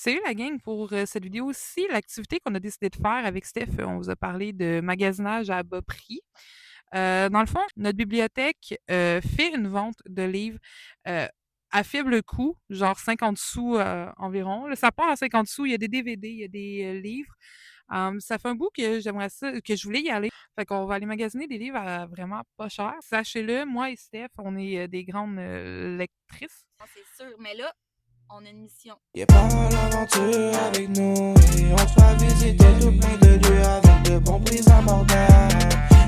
Salut la gang pour cette vidéo-ci. L'activité qu'on a décidé de faire avec Steph, on vous a parlé de magasinage à bas prix. Dans le fond, notre bibliothèque fait une vente de livres euh, à faible coût, genre 50 sous environ. Là, ça part à 50 sous, il y a des DVD, il y a des livres. Ça fait un bout que j'aimerais ça, que je voulais y aller. Fait qu'on va aller magasiner des livres à vraiment pas cher. Sachez-le, moi et Steph, on est des grandes lectrices. Non, c'est sûr. Mais là, on a une mission. Viens pas à l'aventure avec nous et on te fera visiter tout plein de lieux avec de bons prix abordables.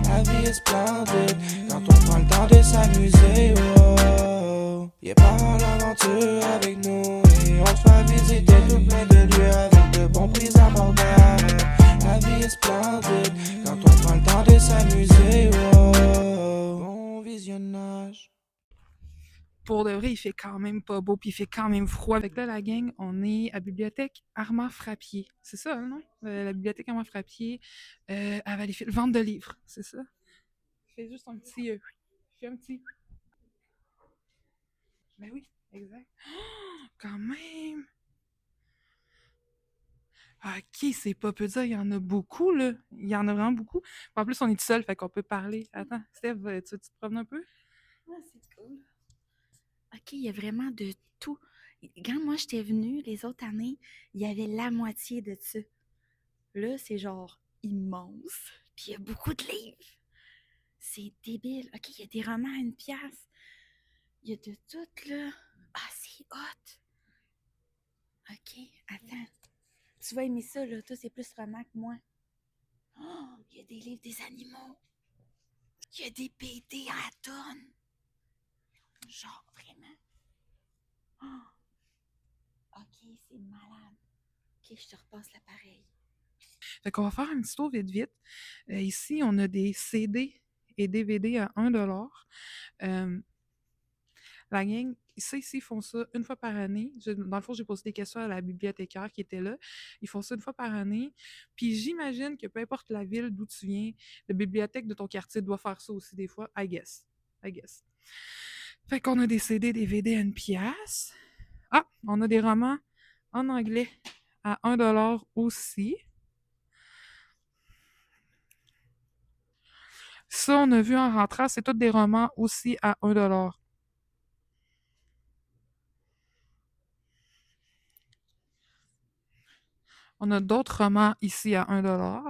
La vie est splendide quand on prend le temps de s'amuser. Oh. Viens pas à l'aventure avec nous et on te fera visiter tout plein de lieux avec de bons prix abordables. La vie est splendide quand on prend le temps de s'amuser. Oh. Bon visionnage. Pour de vrai, il fait quand même pas beau, puis il fait quand même froid. Fait que là, la gang, on est à Bibliothèque Armand Frappier. C'est ça, non? La Bibliothèque Armand Frappier à Valleyfield. Vente de livres, c'est ça? Fais juste un petit... fais un petit... Ben oui, exact. Oh, quand même! Ok, c'est pas peu dire, il y en a beaucoup, là. Il y en a vraiment beaucoup. En plus, on est tout seul, fait qu'on peut parler. Attends, Steph, tu veux te promener un peu? Ah, c'est cool. OK, il y a vraiment de tout. Quand moi, j'étais venue les autres années, il y avait la moitié de ça. Là, c'est genre immense. Puis il y a beaucoup de livres. C'est débile. OK, il y a des romans à 1 pièce. Il y a de tout, là. Ah, c'est hot. OK, attends. Tu vas aimer ça, là. Toi, c'est plus roman que moi. Oh, il y a des livres des animaux. Il y a des BD à tonnes. Genre, vraiment. Oh, OK, c'est malade. OK, je te repasse l'appareil. Fait qu'on va faire un petit tour vite vite. Ici, on a des CD et DVD à 1 $. Euh, la gang, ça ici, ils font ça une fois par année. Dans le fond, j'ai posé des questions à la bibliothécaire qui était là. Ils font ça une fois par année. Puis j'imagine que peu importe la ville d'où tu viens, la bibliothèque de ton quartier doit faire ça aussi des fois. I guess. I guess. Fait qu'on a des CD, DVD à 1 pièce. Ah, on a des romans en anglais à 1 $ aussi. Ça, on a vu en rentrant, c'est tous des romans aussi à 1 $. On a d'autres romans ici à 1 $.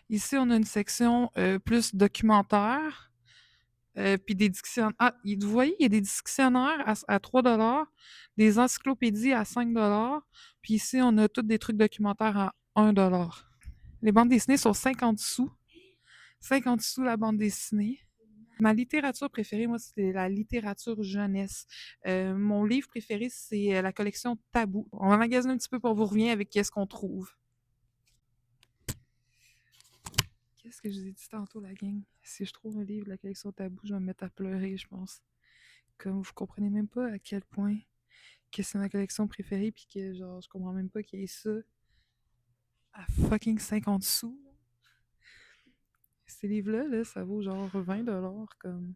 Ici, on a une section plus documentaire, puis des dictionnaires. Ah, vous voyez, il y a des dictionnaires à 3 $, des encyclopédies à 5 $, puis ici, on a tous des trucs documentaires à 1 $. Les bandes dessinées sont 50 sous. 50 sous la bande dessinée. Ma littérature préférée, moi, c'est la littérature jeunesse. Mon livre préféré, c'est la collection Tabou. On va magasiner un petit peu pour vous revenir avec qu'est-ce qu'on trouve. Qu'est-ce que je vous ai dit tantôt, la gang? Si je trouve un livre de la collection Tabou, je vais me mettre à pleurer, je pense. Comme vous comprenez même pas à quel point que c'est ma collection préférée, puis que genre, je comprends même pas qu'il y ait ça à fucking 50 sous. Ces livres-là, là, ça vaut genre 20 comme.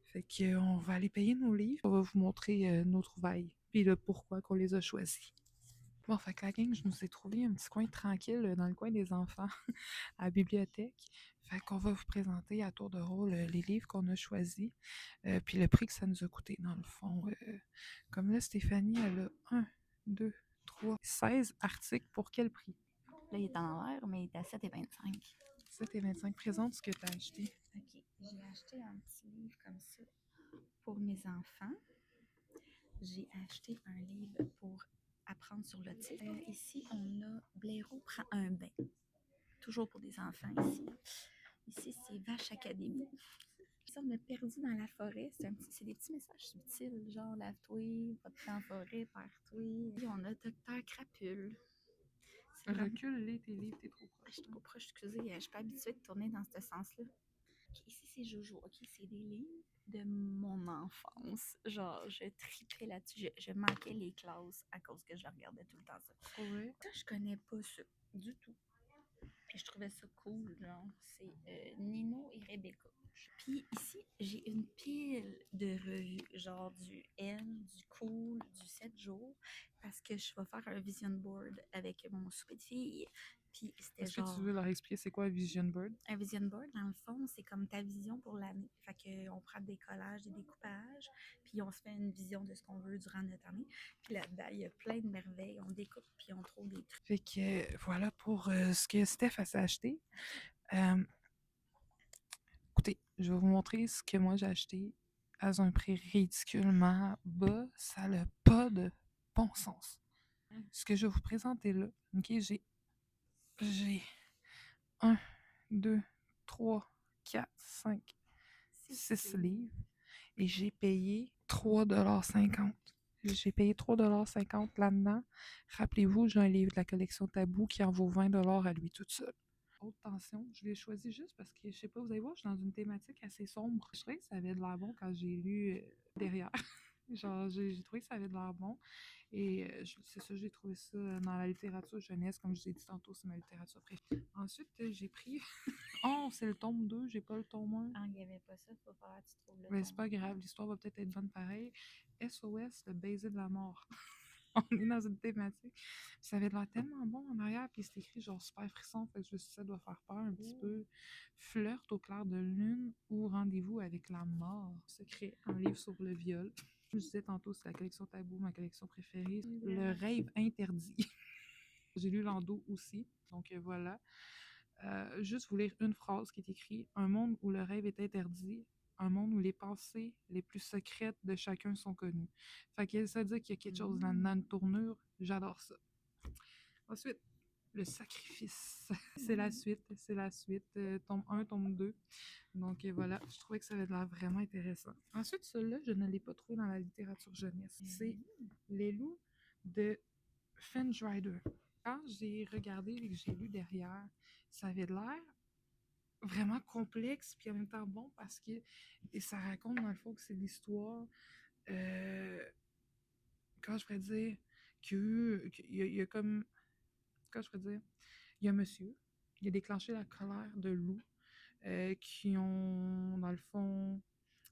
Fait que, on va aller payer nos livres. On va vous montrer nos trouvailles. Puis le pourquoi qu'on les a choisis. Bon, fait que la gang, je nous ai trouvé un petit coin tranquille dans le coin des enfants à la bibliothèque. Fait qu'on va vous présenter à tour de rôle les livres qu'on a choisis. Puis le prix que ça nous a coûté, dans le fond. Comme là, Stéphanie, elle a 1, 2, 3, 16 articles. Pour quel prix? Là, il est en envers, mais il est à 7,25. 7,25. Présente ce que tu as acheté. OK. J'ai acheté un petit livre comme ça pour mes enfants. J'ai acheté un livre pour apprendre sur l'autisme. Ici, on a Blaireau prend un bain. Toujours pour des enfants ici. Ici, c'est Vache Académie. Ça, on a perdu dans la forêt. C'est des petits messages subtils, genre lave-toi, pas de temps en forêt, perds-toi. Et on a Docteur Crapule. Recule-les, tes livres, t'es trop Je proche. suis trop proche, excusez, je suis pas habituée de tourner dans ce sens-là. OK, ici, c'est Jojo. OK, c'est des livres de mon enfance. Genre, je tripais là-dessus. Je manquais les classes à cause que je regardais tout le temps ça. Ouais. Ça, je connais pas ça du tout. Et je trouvais ça cool, genre. C'est Nino et Rebecca. Puis ici, j'ai une pile de revues, genre du Elle, du Cool, du 7 jours, parce que je vais faire un vision board avec mon souper de filles. Puis c'était Est-ce que tu genre veux leur expliquer c'est quoi Vision Board? un vision board, dans le fond, c'est comme ta vision pour l'année. Fait qu'on prend des collages, des découpages, puis on se fait une vision de ce qu'on veut durant notre année. Puis là-dedans, il y a plein de merveilles. On découpe, puis on trouve des trucs. Fait que voilà pour ce que Steph s'est acheté. Écoutez, je vais vous montrer ce que moi j'ai acheté à un prix ridiculement bas. Ça n'a pas de bon sens. Ce que je vais vous présenter là, ok, j'ai 1, 2, 3, 4, 5, 6 livres et j'ai payé 3,50 $. J'ai payé 3,50 $ là-dedans. Rappelez-vous, j'ai un livre de la collection Tabou qui en vaut 20 $ à lui tout seul. Haute tension, je l'ai choisi juste parce que, je sais pas, vous allez voir, je suis dans une thématique assez sombre. Je trouvais que ça avait de l'air bon quand j'ai lu derrière. Genre, j'ai trouvé que ça avait de l'air bon. Et c'est ça, j'ai trouvé ça dans la littérature jeunesse, comme je vous ai dit tantôt, c'est ma littérature préférée. Ensuite, j'ai pris. Oh, c'est le tome 2, j'ai pas le tome 1. Ah, il n'y avait pas ça, il faut falloir que tu trouves le Mais c'est pas grave, l'histoire va peut-être être bonne pareil. SOS, le baiser de la mort. On est dans une thématique. Ça avait l'air tellement bon en arrière, puis c'est écrit genre super frisson, fait que je me suis dit ça doit faire peur un petit peu. Flirt au clair de lune ou rendez-vous avec la mort. Secret, un livre sur le viol. Je disais tantôt, c'est la collection Tabou, ma collection préférée. Le rêve interdit. J'ai lu Lando aussi, donc voilà. Juste vous lire une phrase qui est écrite. Un monde où le rêve est interdit, un monde où les pensées les plus secrètes de chacun sont connues. Fait que ça veut dire qu'il y a quelque chose là-dedans, une tournure. J'adore ça. Ensuite, le sacrifice. C'est la suite, c'est la suite. Tome 1, tome 2. Donc voilà, je trouvais que ça avait l'air vraiment intéressant. Ensuite, celui-là, je ne l'ai pas trouvé dans la littérature jeunesse. C'est Les loups de Fenrider. Quand j'ai regardé et que j'ai lu derrière, ça avait l'air vraiment complexe puis en même temps bon parce que et ça raconte dans le fond que c'est l'histoire quand je pourrais dire qu'il y a comme quand je pourrais dire il y a un monsieur il a déclenché la colère de loups qui ont dans le fond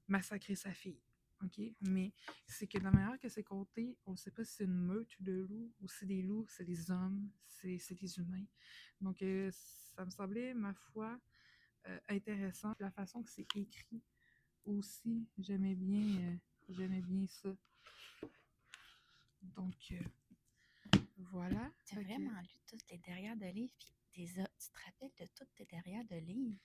massacré sa fille. OK? Mais c'est que de la manière que c'est compté, on ne sait pas si c'est une meute de loups ou si des loups, c'est des hommes, c'est des humains. Donc, ça me semblait, ma foi, intéressant. La façon que c'est écrit aussi, j'aimais bien ça. Donc, voilà. Tu as vraiment lu tous les derrière de livres, puis tu te rappelles de tous tes derrière de livres?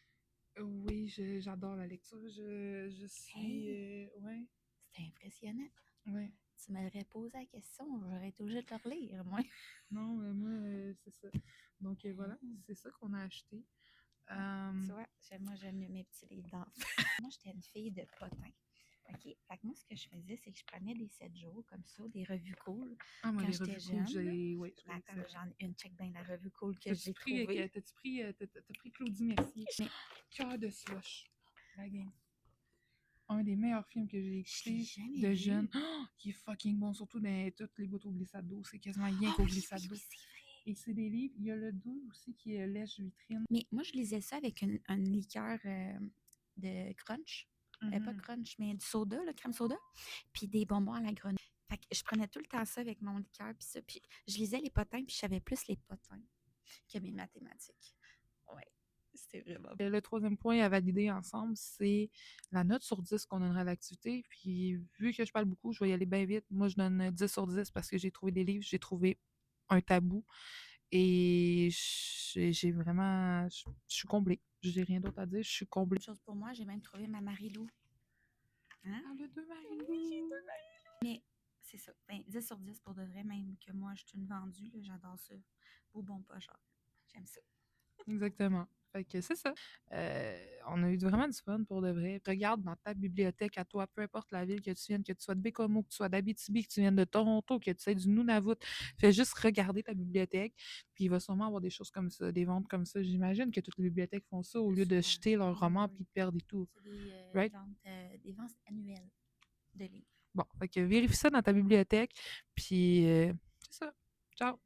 Oui, j'adore la lecture. Je suis... ouais. C'était impressionnant. Ouais. Tu m'aurais posé la question, j'aurais été obligée de te relire, moi. Non, moi, c'est ça. Donc, voilà, c'est ça qu'on a acheté. Tu vois, moi, j'aime mes petits livres d'enfants. Moi, j'étais une fille de potin. OK? Fait que moi, ce que je faisais, c'est que je prenais des 7 jours comme ça, des revues cool. Ah, moi, quand les j'étais revues jeune. cool, j'ai... Oui, Mais attends, j'en ai une check bien la revue cool que T'as-tu j'ai pris, trouvée. t'as pris Claudie Mercier? Mais- Cœur de slush. La game. Un des meilleurs films que j'ai Je l'ai écouté jamais de vu. jeune. Oh, qui est fucking bon, surtout dans toutes les boîtes au glissade d'eau. C'est quasiment rien qu'au glissade d'eau. Oui, c'est vrai. Et c'est des livres. Il y a le 2 aussi qui est Lèche Vitrine. Mais moi, je lisais ça avec une liqueur de crunch. Pas crunch, mais du soda, le crème soda. Puis des bonbons à la grenouille. Fait que je prenais tout le temps ça avec mon liqueur. Puis ça. Puis je lisais les potins, puis je savais plus les potins que mes mathématiques. Ouais. C'était vraiment bon. Le troisième point à valider ensemble, c'est la note sur 10 qu'on donnerait à l'activité. Puis vu que je parle beaucoup, je vais y aller bien vite. Moi, je donne 10 sur 10 parce que j'ai trouvé des livres, j'ai trouvé un tabou. Et j'ai vraiment... Je suis comblée. J'ai rien d'autre à dire. Je suis comblée. Une chose pour moi, j'ai même trouvé ma Marie-Lou. Hein? Ah, le 2 Marie-Lou! Oui, j'ai 2 Marie-Lou. Mais c'est ça. Ben, 10 sur 10 pour de vrai, même que moi, je suis une vendue. Là, j'adore ça. Beau, bon, pas cher. J'aime ça. Exactement. Fait que c'est ça. On a eu vraiment du fun pour de vrai. Regarde dans ta bibliothèque à toi, peu importe la ville que tu viennes, que tu sois de Bécomo, que tu sois d'Abitibi, que tu viennes de Toronto, que tu sois du Nunavut. Fais juste regarder ta bibliothèque, puis il va sûrement avoir des choses comme ça, des ventes comme ça. J'imagine que toutes les bibliothèques font ça au lieu de jeter leurs romans puis de perdre et tout. C'est des, Right? des ventes annuelles de livres. Bon, fait que vérifie ça dans ta bibliothèque, puis c'est ça. Ciao!